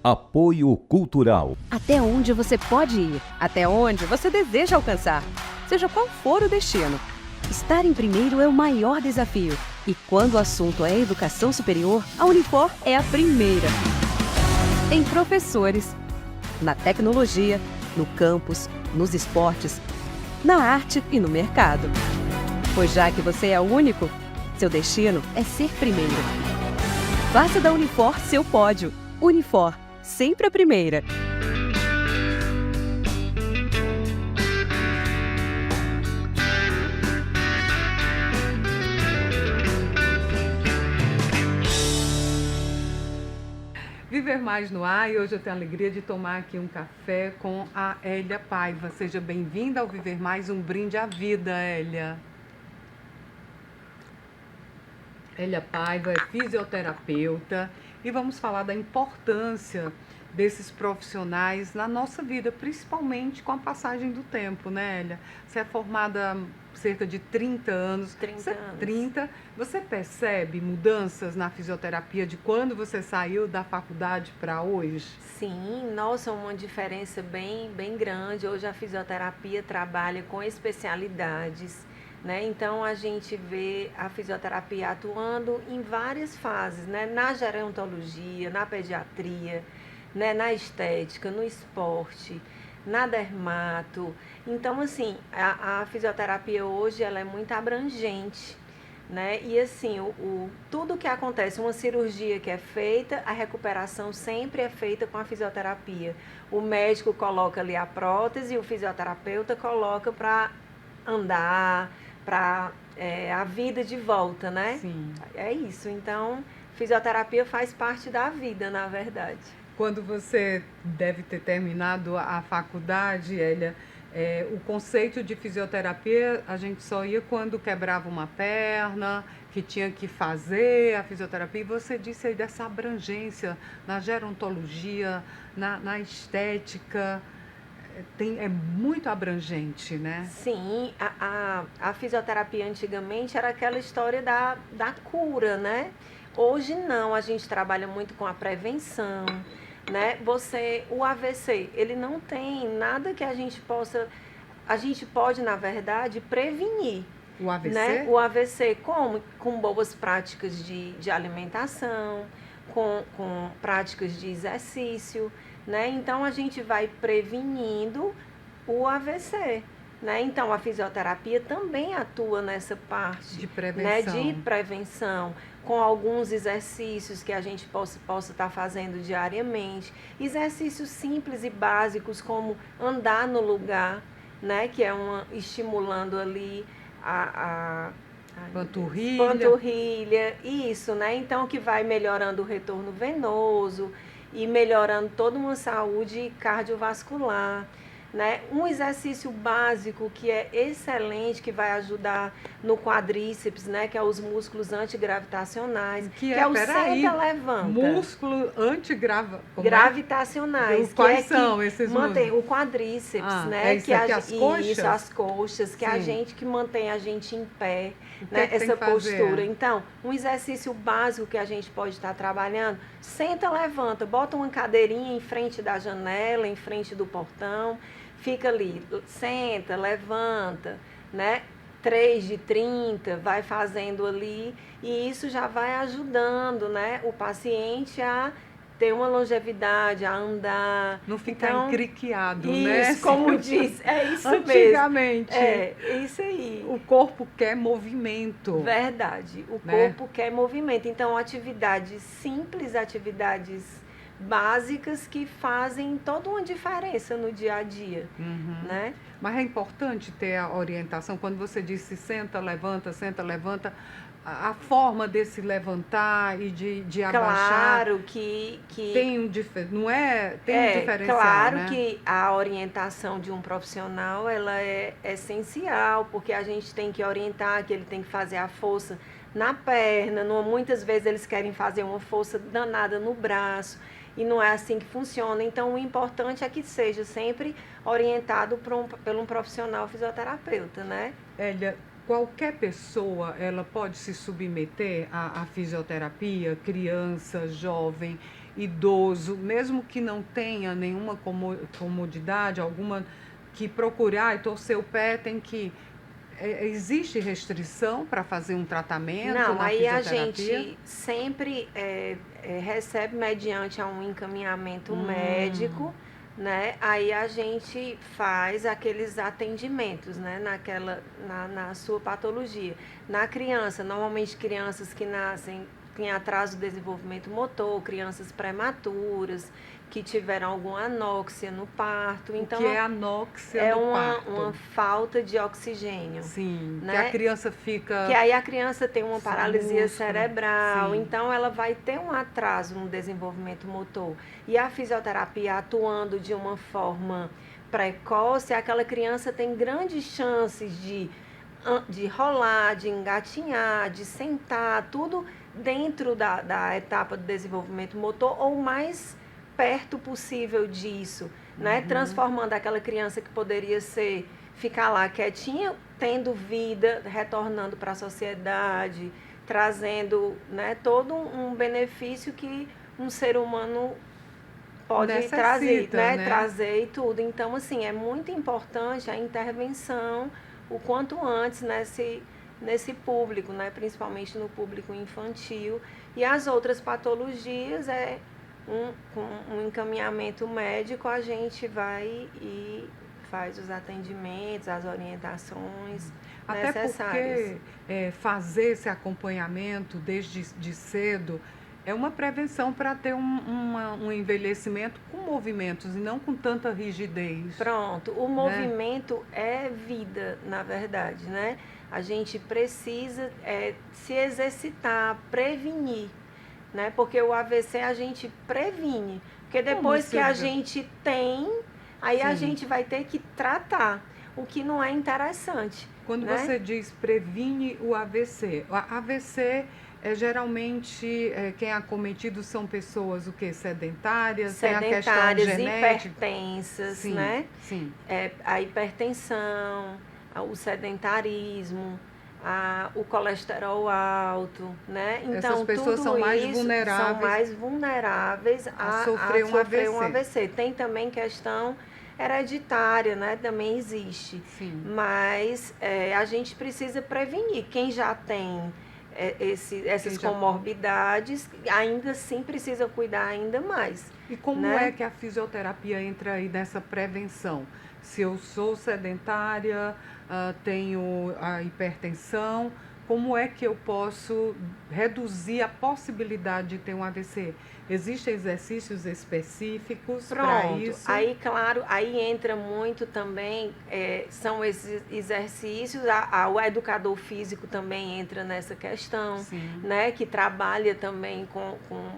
Apoio Cultural. Até onde você pode ir, até onde você deseja alcançar, seja qual for o destino. Estar em primeiro é o maior desafio. E quando o assunto é educação superior, a Unifor é a primeira. Em professores, na tecnologia, no campus, nos esportes, na arte e no mercado. Pois já que você é o único, seu destino é ser primeiro. Faça da Unifor seu pódio. Unifor, sempre a primeira. Viver Mais no ar, e hoje eu tenho a alegria de tomar aqui um café com a Hélia Paiva. Seja bem-vinda ao Viver Mais, um brinde à vida, Hélia. Hélia Paiva é fisioterapeuta e vamos falar da importância desses profissionais na nossa vida, principalmente com a passagem do tempo, né, Hélia? Você é formada há cerca de 30 anos. 30. Você percebe mudanças na fisioterapia de quando você saiu da faculdade para hoje? Sim, nossa, uma diferença bem grande. Hoje a fisioterapia trabalha com especialidades, né? Então a gente vê a fisioterapia atuando em várias fases, né? Na gerontologia, na pediatria, né? Na estética, no esporte, na dermato. Então, assim, a fisioterapia hoje ela é muito abrangente, né? E assim, tudo que acontece, uma cirurgia que é feita, a recuperação sempre é feita com a fisioterapia. O médico coloca ali a prótese e o fisioterapeuta coloca para andar, para a vida de volta, né? Sim. É isso. Então, fisioterapia faz parte da vida, na verdade. Quando você deve ter terminado a faculdade, Hélia, o conceito de fisioterapia, a gente só ia quando quebrava uma perna, que tinha que fazer a fisioterapia. E você disse aí dessa abrangência na gerontologia, na estética, é muito abrangente, né? Sim, a fisioterapia antigamente era aquela história da cura, né? Hoje não, a gente trabalha muito com a prevenção, né? O AVC, ele não tem nada que a gente pode, na verdade, prevenir. O AVC? Né? O AVC como? Com boas práticas de alimentação, com práticas de exercício, né? Então a gente vai prevenindo o AVC. Né? Então, a fisioterapia também atua nessa parte de prevenção, né? De prevenção, com alguns exercícios que a gente possa estar fazendo diariamente. Exercícios simples e básicos, como andar no lugar, né? Que é estimulando ali a panturrilha, isso, né? Então, que vai melhorando o retorno venoso e melhorando toda uma saúde cardiovascular. Né? Um exercício básico que é excelente, que vai ajudar no quadríceps, né? Que é os músculos antigravitacionais, que é o senta-levanta. Músculo gravitacionais. Quais são esses mantém músculos? O quadríceps, É né? isso aqui, as coxas? Isso, as coxas, que que mantém a gente em pé, né? Que essa postura. fazer? Então, um exercício básico que a gente pode estar trabalhando, senta-levanta, bota uma cadeirinha em frente da janela, em frente do portão, fica ali, senta, levanta, né? 3 de 30, vai fazendo ali, e isso já vai ajudando, né? O paciente a ter uma longevidade, a andar. Não ficar encriquiado, né? Isso, como diz, é isso mesmo. Antigamente. É isso aí. O corpo quer movimento. Verdade, o né? corpo quer movimento. Então, atividades simples, atividades básicas que fazem toda uma diferença no dia a dia, né? Mas é importante ter a orientação, quando você disse senta, levanta, a forma desse levantar e de abaixar. Claro que tem um diferencial, claro, né? que a orientação de um profissional ela é essencial, porque a gente tem que orientar que ele tem que fazer a força na perna, muitas vezes eles querem fazer uma força danada no braço. E não é assim que funciona. Então, o importante é que seja sempre orientado por um profissional fisioterapeuta, né? Hélia, qualquer pessoa ela pode se submeter à fisioterapia, criança, jovem, idoso, mesmo que não tenha nenhuma comodidade, alguma que procurar e torcer o pé, tem que... existe restrição para fazer um tratamento Não, na aí a fisioterapia? gente sempre recebe mediante a um encaminhamento médico, né? Aí a gente faz aqueles atendimentos, né? Na sua patologia. Na criança, normalmente crianças que nascem em atraso do desenvolvimento motor, crianças prematuras, que tiveram alguma anóxia no parto. Então, O que é anóxia no parto? uma falta de oxigênio. Sim, né? que a criança fica... Que aí a criança tem uma sem paralisia músculo. cerebral, Sim. então ela vai ter um atraso no desenvolvimento motor. E a fisioterapia atuando de uma forma precoce, aquela criança tem grandes chances de rolar, de engatinhar, de sentar, tudo dentro da etapa do desenvolvimento motor ou mais perto possível disso, né? Transformando aquela criança que poderia ficar lá quietinha, tendo vida, retornando para a sociedade, trazendo, né, todo um benefício que um ser humano pode trazer, né? Trazer e tudo. Então, assim, é muito importante a intervenção o quanto antes nesse público, né? Principalmente no público infantil. E as outras patologias com um encaminhamento médico, a gente vai e faz os atendimentos, as orientações Até necessárias. porque fazer esse acompanhamento desde cedo é uma prevenção para ter um envelhecimento com movimentos e não com tanta rigidez. Pronto, o movimento é vida, na verdade, né? A gente precisa se exercitar, prevenir, né? Porque o AVC a gente previne, porque depois que a gente tem, aí a gente vai ter que tratar, o que não é interessante. Quando né? você diz previne o AVC, o AVC geralmente quem é acometido são pessoas Sedentárias, sedentárias, tem a questão genética, hipertensas, sim, né? Sim. A hipertensão, o sedentarismo, o colesterol alto, né? Então, essas pessoas tudo são mais isso vulneráveis, são mais vulneráveis a sofrer um AVC. Tem também questão hereditária, né? Também existe. Sim. Mas a gente precisa prevenir. Quem já tem essas comorbidades, ainda assim precisa cuidar ainda mais. E como né? é que a fisioterapia entra aí nessa prevenção? Se eu sou sedentária, tenho a hipertensão, como é que eu posso reduzir a possibilidade de ter um AVC? Existem exercícios específicos para isso? Aí, claro, aí entra muito também, são esses exercícios, o educador físico também entra nessa questão, né, que trabalha também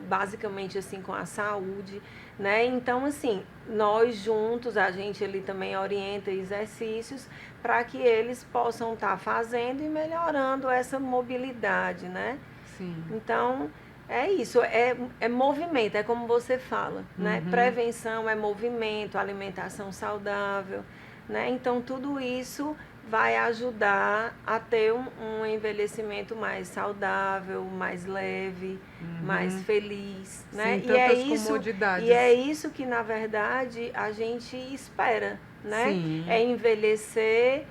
basicamente assim, com a saúde, né? Então, assim, nós juntos, a gente ali também orienta exercícios para que eles possam estar fazendo e melhorando essa mobilidade, né? Sim. Então, é isso, é movimento, é como você fala, né? Prevenção é movimento, alimentação saudável, né? Então, tudo isso vai ajudar a ter um envelhecimento mais saudável, mais leve, mais feliz, né? Sem comodidades. E é isso que, na verdade, a gente espera, né? Sim. É envelhecer,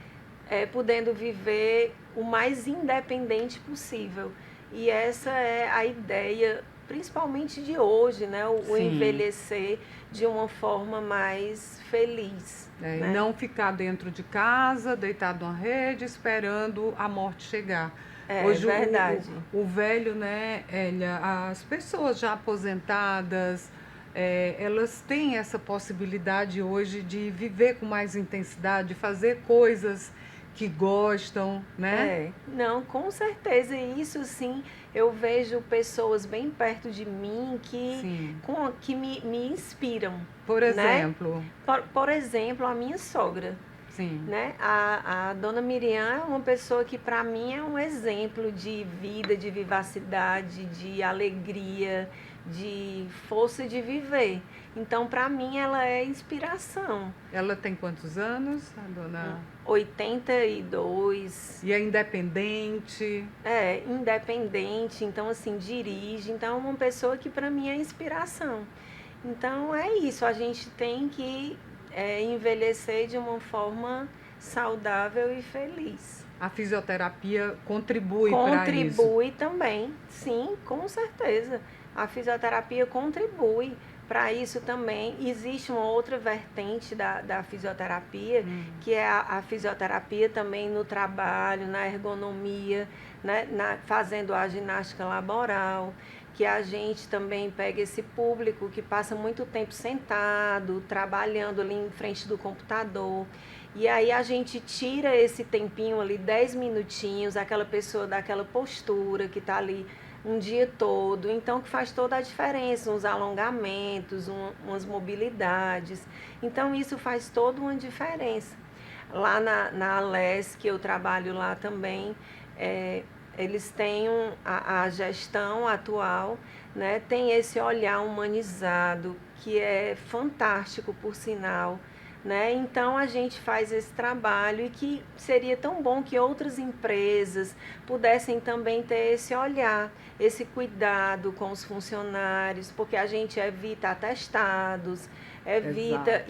podendo viver o mais independente possível. E essa é a ideia, principalmente de hoje, né? O envelhecer de uma forma mais feliz. Né? E não ficar dentro de casa, deitado numa rede, esperando a morte chegar. Hoje, verdade. O velho, né, Hélia, as pessoas já aposentadas, elas têm essa possibilidade hoje de viver com mais intensidade, de fazer coisas que gostam, né? Não, com certeza, isso sim, eu vejo pessoas bem perto de mim que me inspiram. Por exemplo? Né? Por exemplo, a minha sogra. Sim. né? A dona Miriam é uma pessoa que para mim é um exemplo de vida, de vivacidade, de alegria, de força de viver. Então, para mim, ela é inspiração. Ela tem quantos anos, a dona? 82. E é independente. É, independente, então assim, dirige. Então, é uma pessoa que para mim é inspiração. Então, é isso, a gente tem que envelhecer de uma forma saudável e feliz. A fisioterapia contribui para isso. Contribui também, sim, com certeza. A fisioterapia contribui para isso também. Existe uma outra vertente da fisioterapia, que é a fisioterapia também no trabalho, na ergonomia, né, fazendo a ginástica laboral, que a gente também pega esse público que passa muito tempo sentado, trabalhando ali em frente do computador. E aí a gente tira esse tempinho ali, 10 minutinhos, aquela pessoa daquela postura que está ali um dia todo, então que faz toda a diferença, uns alongamentos, umas mobilidades. Então isso faz toda uma diferença. Lá na Alesc, que eu trabalho lá também, eles têm a gestão atual, né, tem esse olhar humanizado, que é fantástico, por sinal. Né? Então a gente faz esse trabalho e que seria tão bom que outras empresas pudessem também ter esse olhar, esse cuidado com os funcionários, porque a gente evita atestados, evita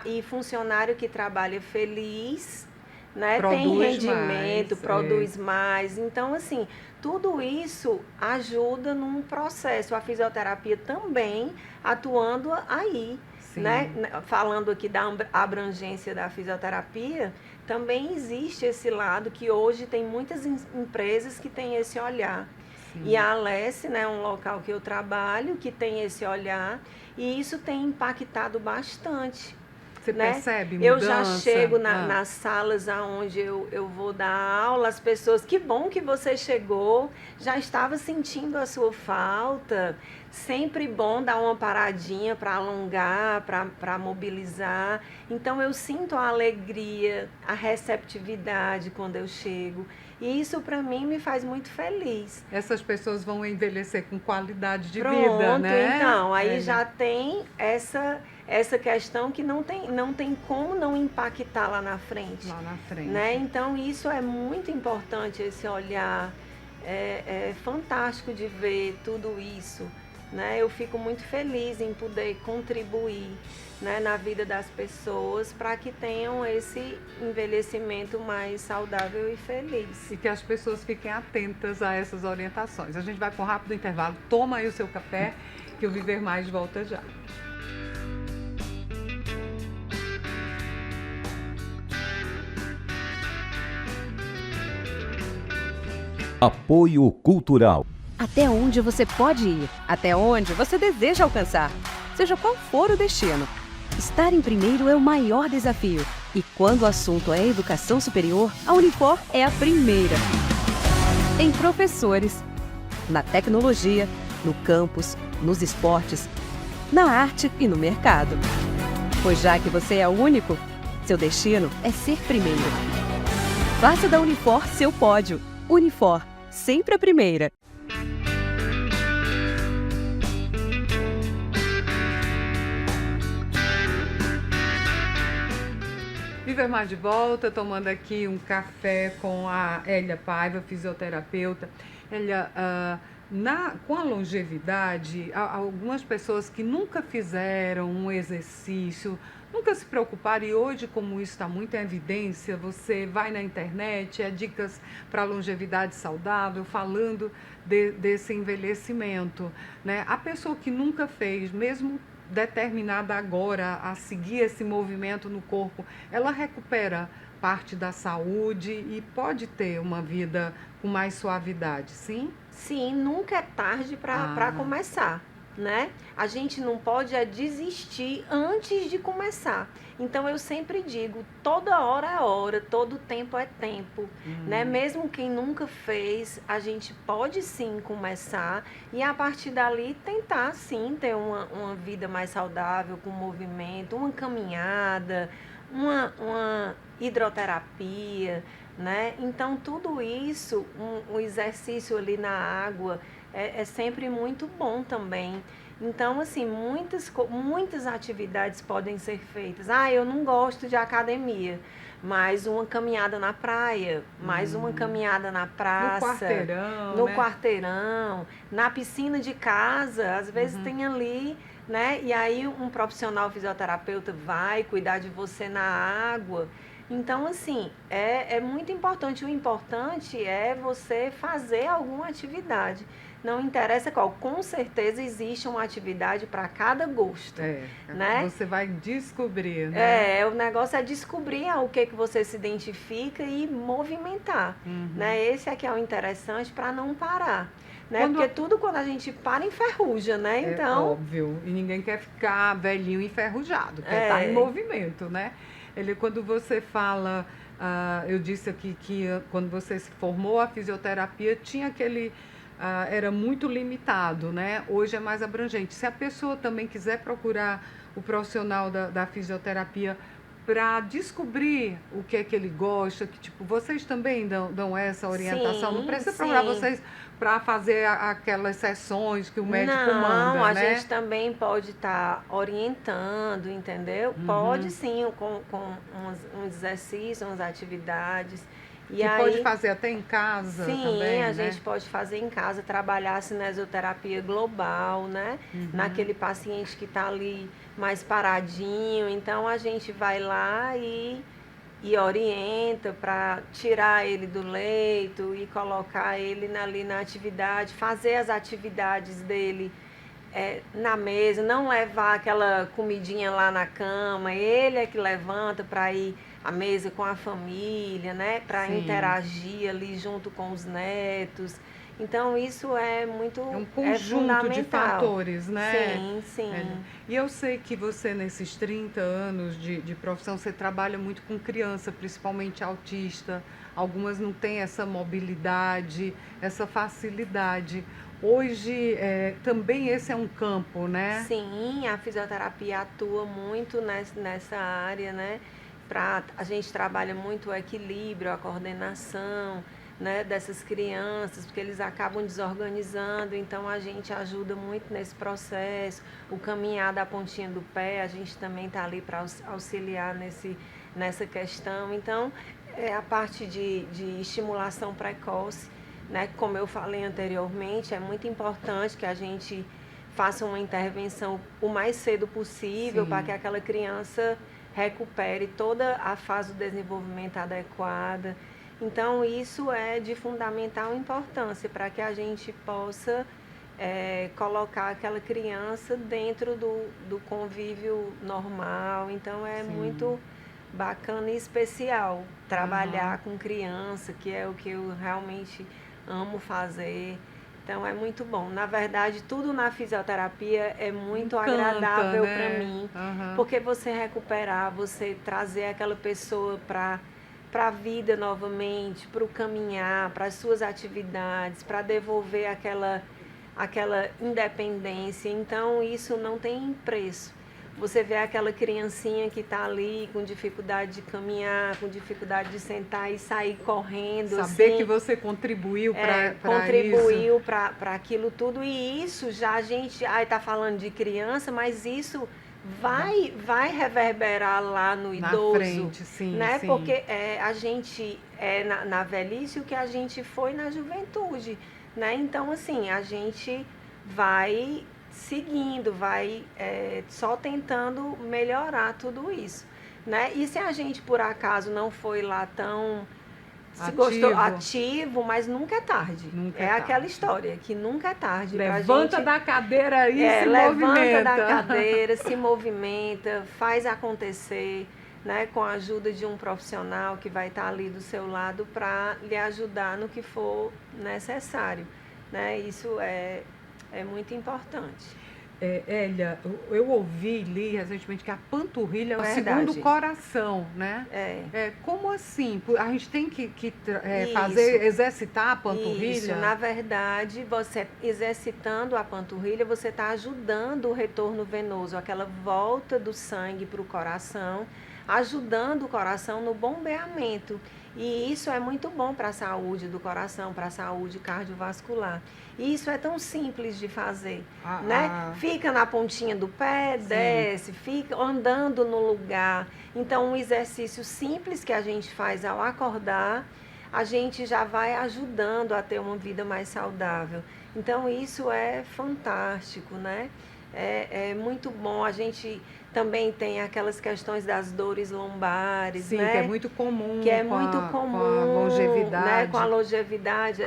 e funcionário que trabalha feliz, né? Tem rendimento, produz mais. Então, assim, tudo isso ajuda num processo. A fisioterapia também atuando aí. Né? Falando aqui da abrangência da fisioterapia, também existe esse lado que hoje tem muitas empresas que têm esse olhar. Sim. E a Alesse, né, um local que eu trabalho, que tem esse olhar, e isso tem impactado bastante. Você percebe mudança? Eu já chego nas salas onde eu vou dar aula, as pessoas, que bom que você chegou, já estava sentindo a sua falta. Sempre bom dar uma paradinha para alongar, para mobilizar. Então eu sinto a alegria, a receptividade quando eu chego. E isso para mim me faz muito feliz. Essas pessoas vão envelhecer com qualidade de vida, né? Então, aí já tem essa questão que não tem como não impactar lá na frente. Lá na frente. Né? Então, isso é muito importante, esse olhar. É fantástico de ver tudo isso. Né? Eu fico muito feliz em poder contribuir, né, na vida das pessoas para que tenham esse envelhecimento mais saudável e feliz. E que as pessoas fiquem atentas a essas orientações. A gente vai para um rápido intervalo. Toma aí o seu café, que o Viver Mais volta já. Apoio Cultural. Até onde você pode ir, até onde você deseja alcançar, seja qual for o destino. Estar em primeiro é o maior desafio. E quando o assunto é educação superior, a Unifor é a primeira. Em professores, na tecnologia, no campus, nos esportes, na arte e no mercado. Pois já que você é o único, seu destino é ser primeiro. Faça da Unifor seu pódio. Unifor, sempre a primeira. Viver Mais de volta, tomando aqui um café com a Hélia Paiva, fisioterapeuta. Hélia, com a longevidade, há algumas pessoas que nunca fizeram um exercício, nunca se preocuparam, e hoje, como isso está muito em evidência, você vai na internet, dicas para longevidade saudável, falando desse envelhecimento, né? A pessoa que nunca fez, mesmo determinada agora a seguir esse movimento no corpo, ela recupera parte da saúde e pode ter uma vida com mais suavidade, sim? Sim, nunca é tarde para começar, né? A gente não pode desistir antes de começar. Então eu sempre digo, toda hora é hora, todo tempo é tempo, né? Mesmo quem nunca fez, a gente pode sim começar e a partir dali tentar sim ter uma vida mais saudável, com movimento, uma caminhada, uma hidroterapia, né? Então, tudo isso, um exercício ali na água é sempre muito bom também. Então, assim, muitas atividades podem ser feitas. Ah, eu não gosto de academia, mas uma caminhada na praia, mais uma caminhada na praça, no quarteirão, na piscina de casa, às vezes tem ali, né? E aí um profissional fisioterapeuta vai cuidar de você na água. Então, assim, é muito importante. O importante é você fazer alguma atividade. Não interessa qual, com certeza existe uma atividade para cada gosto, né? Você vai descobrir, né? O negócio é descobrir o que você se identifica e movimentar, né? Esse aqui é o interessante para não parar, né? Porque tudo quando a gente para enferruja, né? Então, é óbvio, e ninguém quer ficar velhinho enferrujado, quer estar em movimento, né? Quando você fala, eu disse aqui que quando você se formou, a fisioterapia tinha aquele... era muito limitado, né? Hoje é mais abrangente. Se a pessoa também quiser procurar o profissional da fisioterapia para descobrir o que é que ele gosta, que tipo, vocês também dão essa orientação? Não precisa procurar vocês para fazer aquelas sessões que o médico manda, né? Não, a gente também pode estar orientando, entendeu? Pode sim, com uns exercícios, umas atividades. E aí, pode fazer até em casa também, Sim, a gente pode fazer em casa, trabalhar a cinesioterapia global, né? Naquele paciente que está ali mais paradinho. Então, a gente vai lá e orienta para tirar ele do leito e colocar ele ali na atividade, fazer as atividades dele na mesa, não levar aquela comidinha lá na cama, ele é que levanta para ir à mesa com a família, né? Para interagir ali junto com os netos. Então, isso é muito um conjunto de fatores, né? Sim, sim. E eu sei que você, nesses 30 anos de profissão, você trabalha muito com criança, principalmente autista. Algumas não têm essa mobilidade, essa facilidade. Hoje, também esse é um campo, né? Sim, a fisioterapia atua muito nessa área, né? A gente trabalha muito o equilíbrio, a coordenação, né, dessas crianças, porque eles acabam desorganizando, então a gente ajuda muito nesse processo. O caminhar da pontinha do pé, a gente também está ali para auxiliar nessa questão. Então, a parte de estimulação precoce, né, como eu falei anteriormente, é muito importante que a gente faça uma intervenção o mais cedo possível para que aquela criança recupere toda a fase do desenvolvimento adequada. Então, isso é de fundamental importância para que a gente possa colocar aquela criança dentro do convívio normal. Então, é muito bacana e especial trabalhar com criança, que é o que eu realmente amo fazer. Então, é muito bom. Na verdade, tudo na fisioterapia é muito agradável, né, para mim, porque você recuperar, você trazer aquela pessoa para a vida novamente, para o caminhar, para as suas atividades, para devolver aquela independência. Então, isso não tem preço. Você vê aquela criancinha que está ali com dificuldade de caminhar, com dificuldade de sentar e sair correndo. Saber assim, que você contribuiu para isso. Contribuiu para aquilo tudo. E isso já a gente está falando de criança, mas isso vai reverberar lá no idoso. Na frente, sim, né? Sim. Porque a gente na velhice o que a gente foi na juventude. Né? Então, assim, a gente vai seguindo, vai só tentando melhorar tudo isso, né? E se a gente por acaso não foi lá tão ativo, mas nunca é tarde. Nunca é tarde. Aquela história que nunca é tarde. Levanta da cadeira e se levanta movimenta. Da cadeira, se movimenta, faz acontecer, né? Com a ajuda de um profissional que vai estar ali do seu lado para lhe ajudar no que for necessário, né? Isso é muito importante. Hélia, eu li recentemente que a panturrilha é o segundo coração, né? Como assim? A gente tem que exercitar a panturrilha? Isso, na verdade, você exercitando a panturrilha, você está ajudando o retorno venoso, aquela volta do sangue para o coração, ajudando o coração no bombeamento. E isso é muito bom para a saúde do coração, para a saúde cardiovascular. E isso é tão simples de fazer, né? Fica na pontinha do pé, desce, fica andando no lugar. Então, um exercício simples que a gente faz ao acordar, a gente já vai ajudando a ter uma vida mais saudável. Então, isso é fantástico, né? É muito bom. A gente também tem aquelas questões das dores lombares, sim, né? que é muito comum. Que é muito comum, com a longevidade. Né? Com a longevidade.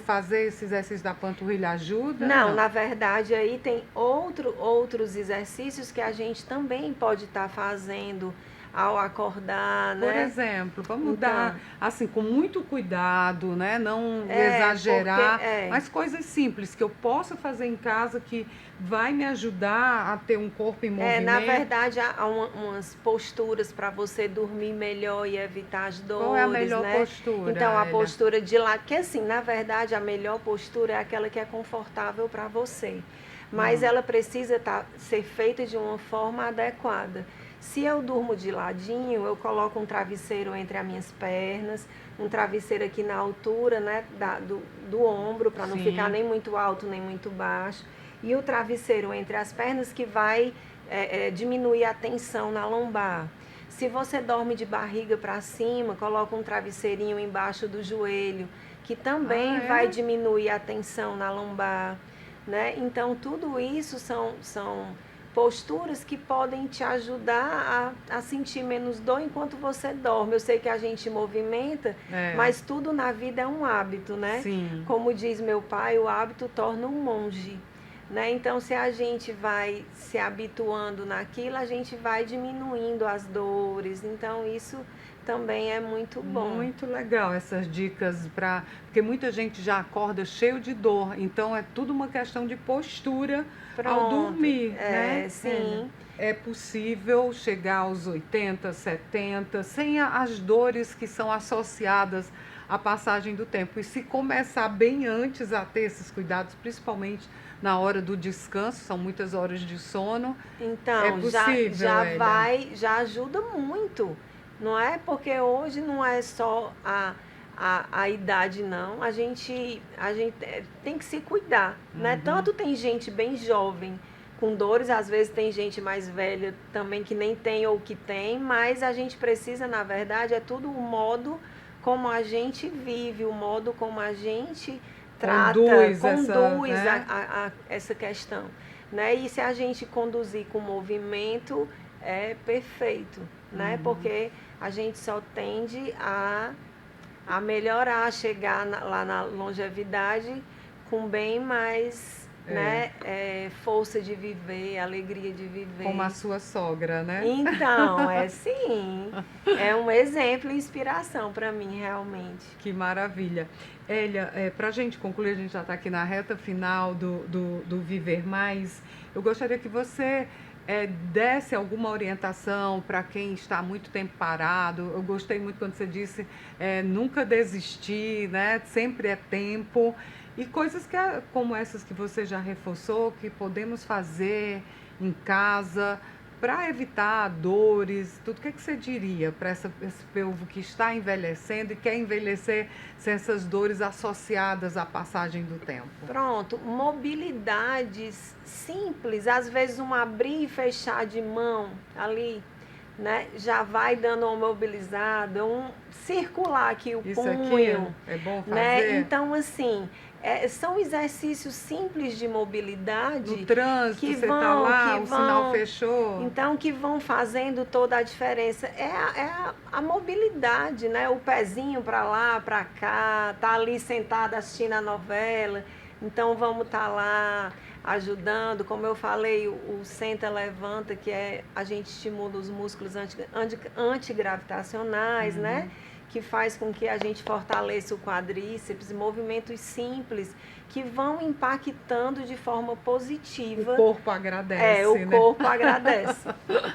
Fazer esse exercício da panturrilha ajuda? Não, na verdade, aí tem outros exercícios que a gente também pode estar fazendo ao acordar, né? Por exemplo, vamos dar, assim, com muito cuidado, né? Não exagerar, mas coisas simples que eu possa fazer em casa que vai me ajudar a ter um corpo em movimento. Na verdade, há umas posturas para você dormir melhor e evitar as dores, qual é a melhor né? postura? Então, a postura de lado, porque assim, na verdade, a melhor postura é aquela que é confortável para você, mas ela precisa ser feita de uma forma adequada. Se eu durmo de ladinho, eu coloco um travesseiro entre as minhas pernas, um travesseiro aqui na altura, né, do ombro, para não ficar nem muito alto nem muito baixo. E o travesseiro entre as pernas que vai diminuir a tensão na lombar. Se você dorme de barriga para cima, coloca um travesseirinho embaixo do joelho, que também vai diminuir a tensão na lombar, né? Então, tudo isso são posturas que podem te ajudar a sentir menos dor enquanto você dorme. Eu sei que a gente movimenta, mas tudo na vida é um hábito, né? Sim. Como diz meu pai, o hábito torna um monge, né? Então, se a gente vai se habituando naquilo, a gente vai diminuindo as dores. Então, isso também é muito bom. Muito legal essas dicas, porque muita gente já acorda cheio de dor, então é tudo uma questão de postura ao dormir, né? Sim. É possível chegar aos 80, 70, sem as dores que são associadas à passagem do tempo. E se começar bem antes a ter esses cuidados, principalmente na hora do descanso, são muitas horas de sono, então, é possível, já ajuda muito. Não é porque hoje não é só a idade, não. A gente tem que se cuidar, né? Tanto tem gente bem jovem com dores, às vezes tem gente mais velha também que nem tem ou que tem, mas a gente precisa, na verdade, é tudo o modo como a gente vive, o modo como a gente conduz essa questão, né? E se a gente conduzir com movimento, é perfeito, né? Porque a gente só tende a melhorar, a chegar lá na longevidade com bem mais né, força de viver, alegria de viver. Como a sua sogra, né? Então, sim, é um exemplo e inspiração para mim, realmente. Que maravilha. Hélia, para a gente concluir, a gente já está aqui na reta final do Viver Mais, eu gostaria que você desse alguma orientação para quem está há muito tempo parado. Eu gostei muito quando você disse nunca desistir, né? Sempre é tempo. E coisas como essas que você já reforçou, que podemos fazer em casa para evitar dores, tudo. O que você diria para esse povo que está envelhecendo e quer envelhecer sem essas dores associadas à passagem do tempo? Pronto, mobilidades simples, às vezes um abrir e fechar de mão ali, né? Já vai dando uma mobilizada, um circular aqui o Isso punho. Aqui é bom fazer? Né? Então, assim, são exercícios simples de mobilidade. No trânsito, você está lá, o sinal fechou. Então, que vão fazendo toda a diferença. A mobilidade, né? O pezinho para lá, para cá, tá ali sentado assistindo a novela. Então, vamos estar lá ajudando. Como eu falei, o senta, levanta, que a gente estimula os músculos antigravitacionais, né? Que faz com que a gente fortaleça o quadríceps, movimentos simples que vão impactando de forma positiva. O corpo agradece, o corpo agradece,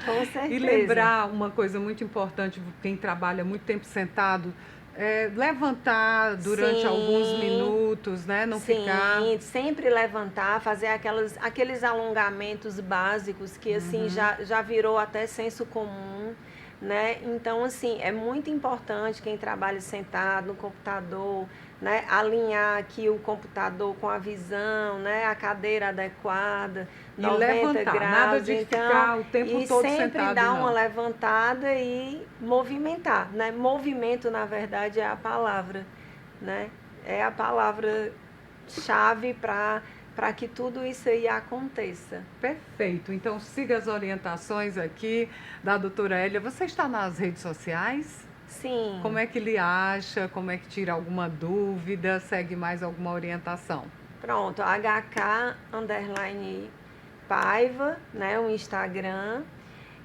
com certeza. E lembrar uma coisa muito importante, quem trabalha muito tempo sentado, levantar durante alguns minutos, né? Não ficar... sempre levantar, fazer aqueles alongamentos básicos que assim já virou até senso comum. né? Então, assim, é muito importante quem trabalha sentado no computador, né? Alinhar aqui o computador com a visão, né? A cadeira adequada, E 90 levantar, graus. nada de Então, ficar o tempo todo sempre sentado, dar não. uma levantada e movimentar, né? Movimento, na verdade, é a palavra, né? É a palavra-chave para que tudo isso aí aconteça. Perfeito. Então, siga as orientações aqui da doutora Hélia. Você está nas redes sociais? Sim. Como é que lhe acha? Como é que tira alguma dúvida? Segue mais alguma orientação? Pronto, HK_Paiva, né, o Instagram.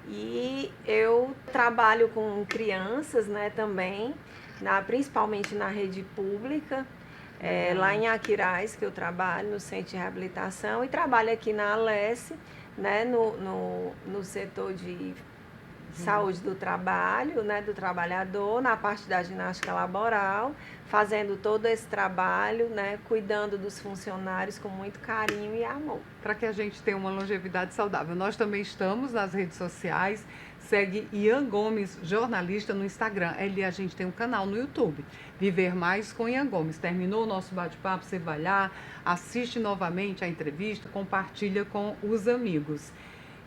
E eu trabalho com crianças, né, também, principalmente na rede pública, lá em Aquiraz, que eu trabalho, no Centro de Reabilitação, e trabalho aqui na Alesse, né, no setor de saúde do trabalho, né, do trabalhador, na parte da ginástica laboral, fazendo todo esse trabalho, né, cuidando dos funcionários com muito carinho e amor. Para que a gente tenha uma longevidade saudável. Nós também estamos nas redes sociais. Segue Ian Gomes, jornalista, no Instagram. A gente tem um canal no YouTube, Viver Mais com Ian Gomes. Terminou o nosso bate-papo, você vai lá, assiste novamente a entrevista, compartilha com os amigos.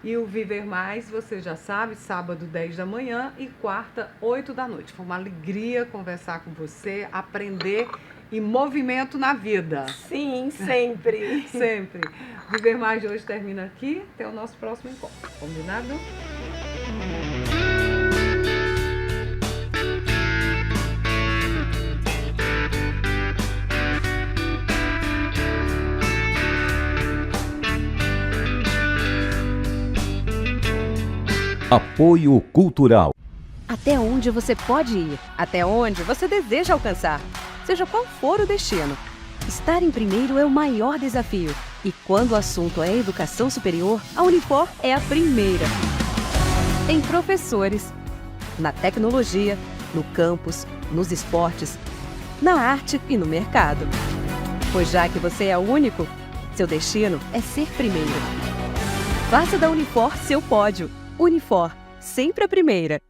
E o Viver Mais, você já sabe, sábado 10 da manhã e quarta 8 da noite. Foi uma alegria conversar com você, aprender e movimento na vida. Sim, sempre. Sempre. Viver Mais de hoje termina aqui. Até o nosso próximo encontro. Combinado? Apoio Cultural. Até onde você pode ir, até onde você deseja alcançar, seja qual for o destino. Estar em primeiro é o maior desafio. E quando o assunto é educação superior, a Unifor é a primeira. Em professores, na tecnologia, no campus, nos esportes, na arte e no mercado. Pois já que você é o único, seu destino é ser primeiro. Faça da Unifor seu pódio. Unifor, sempre a primeira.